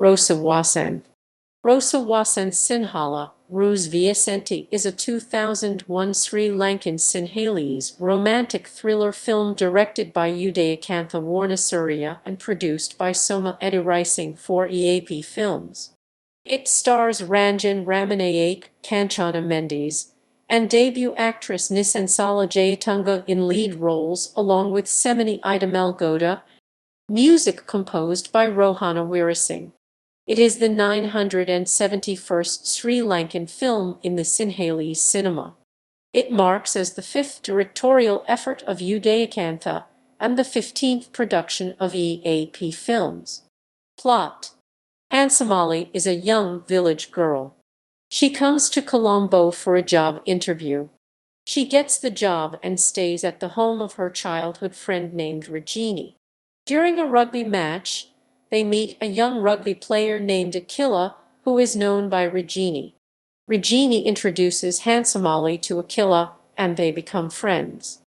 Rosa Wasanthe. Rosa Wasanthe Sinhala, Rosa Wasanthe is a 2001 Sri Lankan Sinhalese romantic thriller film directed by Udayakantha Warnasuriya and produced by Soma Edirisinghe for EAP Films. It stars Ranjan Ramanayake, Kanchana Mendis, and debut actress Nisansala Jayatunga in lead roles along with Semini Iddamalgoda. Music composed by Rohana Weerasinghe. It is the 971st Sri Lankan film in the Sinhalese cinema. It marks as the fifth directorial effort of Udayakantha and the 15th production of EAP Films. Plot: Hansamali is a young village girl. She comes to Colombo for a job interview. She gets the job and stays at the home of her childhood friend named Rajini. During a rugby match, they meet a young rugby player named Akila, who is known by Rajini. Rajini introduces Hansamali to Akila, and they become friends.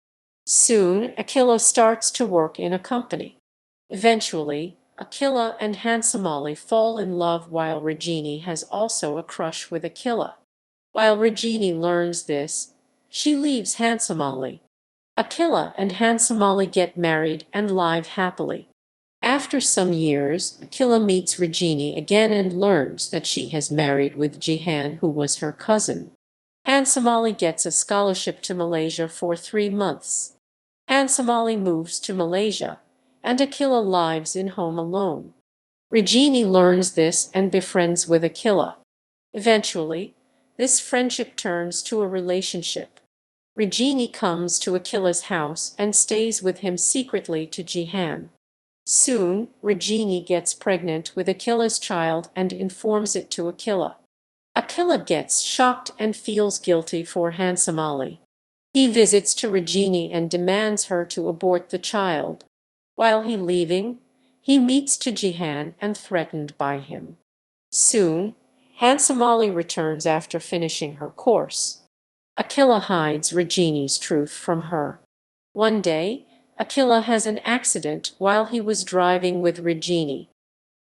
Soon, Akila starts to work in a company. Eventually, Akila and Hansamali fall in love while Rajini has also a crush with Akila. While Rajini learns this, she leaves Hansamali. Akila and Hansamali get married and live happily. After some years, Akila meets Rajini again and learns that she has married with Jihan, who was her cousin. Hansamali gets a scholarship to Malaysia for 3 months. Hansamali moves to Malaysia, and Akila lives in home alone. Rajini learns this and befriends with Akila. Eventually, this friendship turns to a relationship. Rajini comes to Akila's house and stays with him secretly to Jihan. Soon, Rajini gets pregnant with Akila's child and informs it to Akila. Akila gets shocked and feels guilty for Hansamali. He visits to Rajini and demands her to abort the child. While leaving, he meets to Jihan and threatened by him. Soon, Hansamali returns after finishing her course. Akila hides Rajini's truth from her. One day, Akila has an accident while he was driving with Rajini.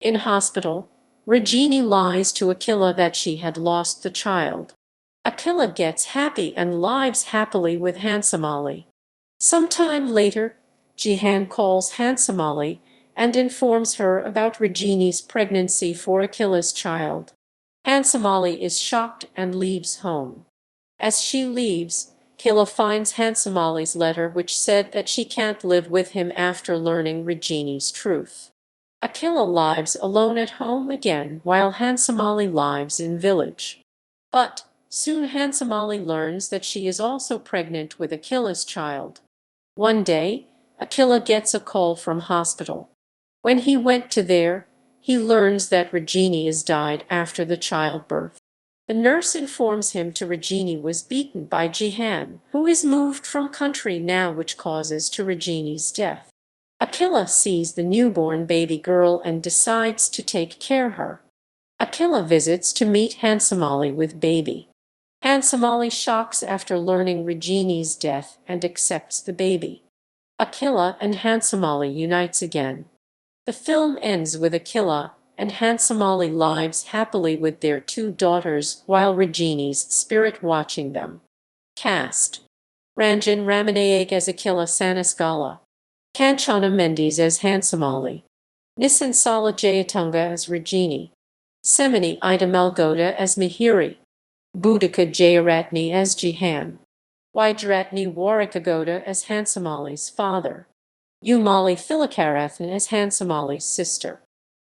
In hospital, Rajini lies to Akila that she had lost the child. Akila gets happy and lives happily with Hansamali. Sometime later, Jihan calls Hansamali and informs her about Rajini's pregnancy for Akila's child. Hansamali is shocked and leaves home. As she leaves, Akila finds Hansamali's letter which said that she can't live with him after learning Rajini's truth. Akila lives alone at home again while Hansamali lives in village. But soon Hansamali learns that she is also pregnant with Akila's child. One day, Akila gets a call from hospital. When he went to there, he learns that Rajini has died after the childbirth. The nurse informs him to Rajini was beaten by Jihan, who is moved from country now, which causes to Rajini's death. Akila sees the newborn baby girl and decides to take care of her. Akila visits to meet Hansamali with baby. Hansamali shocks after learning Rajini's death and accepts the baby. Akila and Hansamali unites again. The film ends with Akila and Hansamali lives happily with their 2 daughters while Rajini's spirit watching them. Cast: Ranjan Ramanayake as Akila Sanaskala, Kanchana Mendis as Hansamali, Nisansala Jayatunga as Rajini, Semini Iddamalgoda as Mihiri, Buddhika Jayaratne as Jihan, Jayaratne Warakagoda as Hansamali's father, Umali Thilakarathan as Hansamali's sister.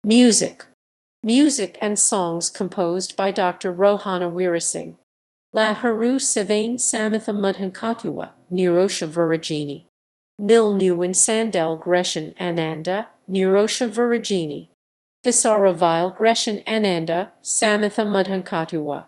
Music and songs composed by Dr. Rohana Weerasinghe. La Haru Savain Samatha Mudhankatuwa, Nirosha Virajini. Nil Nuwan Sandel Greshan Ananda, Nirosha Virajini. Visaravile Greshan Ananda, Samatha Mudhankatuwa.